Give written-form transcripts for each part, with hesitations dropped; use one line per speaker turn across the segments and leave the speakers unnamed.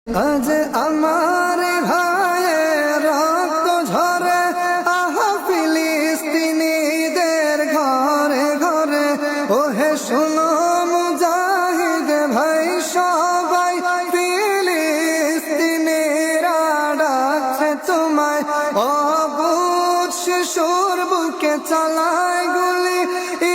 আজ আমার ভাইয়ের রক্ত ঝরে আহা ফিলিস্তিনিদের ঘরে ঘরে, ওহে শোনো মুজাহিদ ভাই সবাই, ফিলিস্তিনিরা ডাকছে তোমায়। অবুঝ শিশুর বুকে চালায় গুলি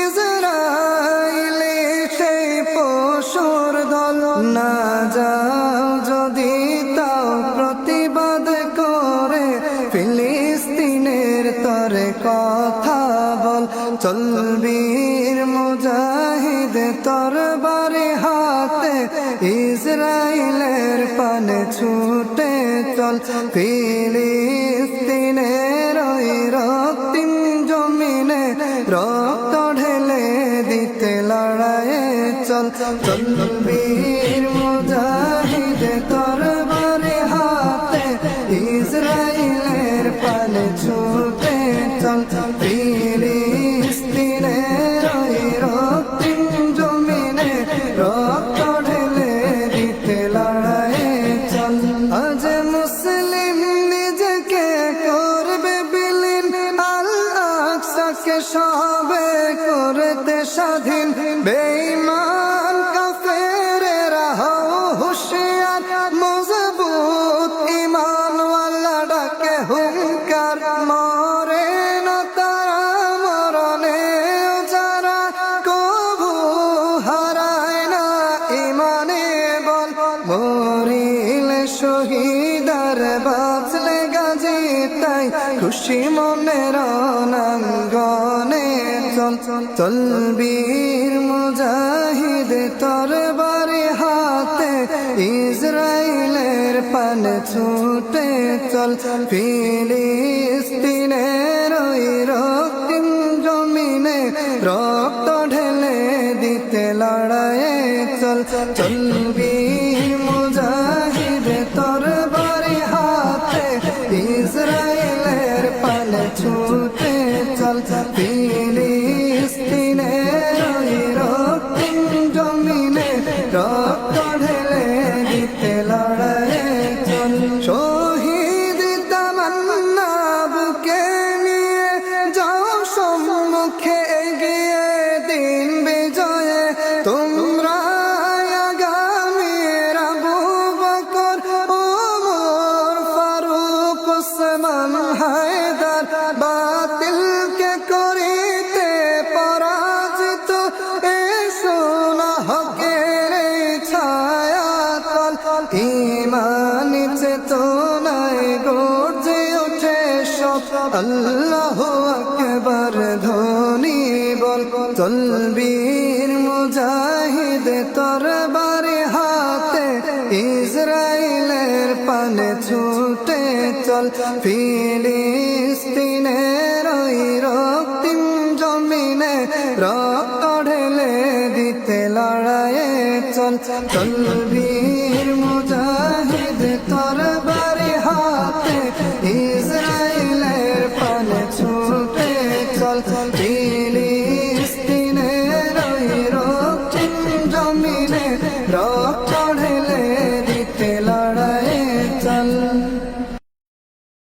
ইসরাইলি সেই পশুর দল। না যাও যদি তাও প্রতিবাদ করে, ফিলিস্তিনের তরে কথা বল। চল বীর মুজাহিদ তরবারি হাতে, ইসরাইলের পানে ছুটে চল। ফিলিস্তিনের ওই রক্তিম জমিনে রক্ত ঢেলে দিতে লড়াইয়ে চল। চল বীর মুজাহিদ তরবারি হাতে, ইসরাইলের পানে ছুটে চল। ফিলিস্তিনের ওই রক্তিম জমিনে রক্ত ঢেলে দিতে লড়াইয়ে চল। আজ মুসলিম নিজেকে করবে বিলীন, আল আকসাকে সবে করতে স্বাধীন। বেঈমান কাফেরেরা হও হুঁশিয়ার, মজবুত ঈমানওয়ালা ডাকে হুঙ্কার। মরে না তারা মরণেও যারা, কভু হারায় না ঈমানে বল। মরিলে শহীদার বাঁচলে গাজী, তাই খুশি মনে রণাঙ্গনে চল। চল বীর মুজাহিদ তরবারি হাতে, ইসরাইলের পানে ছুটে চল। ফিলিস্তিনের ওই রক্তিম জমিনে রক্ত ঢেলে দিতে লড়াইয়ে চল। চল বীর মুজাহিদ তরবারি হাতে, ইসরাইলের পানে ছুটে চল। ফিলিস্তিনের ওই রক্তিম জমিনে রক্ত ঢেলে দিতে লড়াইয়ে চল। শহীদ তামান্না বুকে নিয়ে যাও সম্মুখে এগিয়ে, দিন বিজয়ে তোমরা আগামীর আবু বকর, ওমর, ফারুক, ওসমান, হায়দার। বাতিলকে করিতে পরাজিত, এসো না হকের ছায়াতল। ঈমানি চেতনায় গর্জে ওঠে সব, আল্লাহু আকবার ধ্বনি বল। চল বীর মুজাহিদ তরবারি হাতে, ইসরাইলের পানে ছুটে চল। ফিলিস্তিনের ওই রক্তিম জমিনে রক্ত ঢেলে দিতে লড়াইয়ে চল। চল বীর মুজাহিদ তরবারি হাতে, ইসরাইলের পানে ছুটে চল।